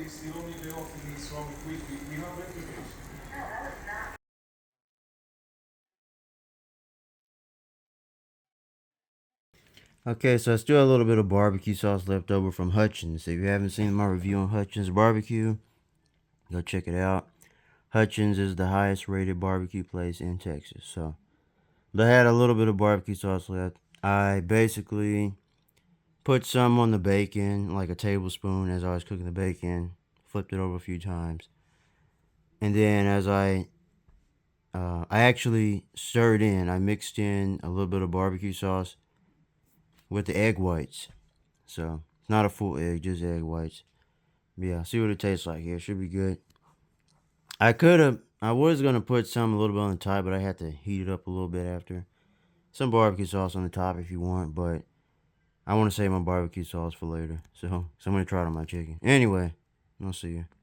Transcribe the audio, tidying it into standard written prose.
still need the office from quickly. We have reservations. Okay, so I still have a little bit of barbecue sauce left over from Hutchins. If you haven't seen my review on Hutchins barbecue, go check it out. Hutchins is the highest rated barbecue place in Texas. So they had a little bit of barbecue sauce left. I basically put some on the bacon, like a tablespoon, as I was cooking the bacon. Flipped it over a few times, and then as I actually stirred in. I mixed in a little bit of barbecue sauce with the egg whites. So not a full egg, just egg whites. Yeah, see what it tastes like here. Should be good. I was gonna put some a little bit on the top, but I had to heat it up a little bit after. Some barbecue sauce on the top if you want, but I want to save my barbecue sauce for later. So I'm gonna try it on my chicken. Anyway, I'll see you.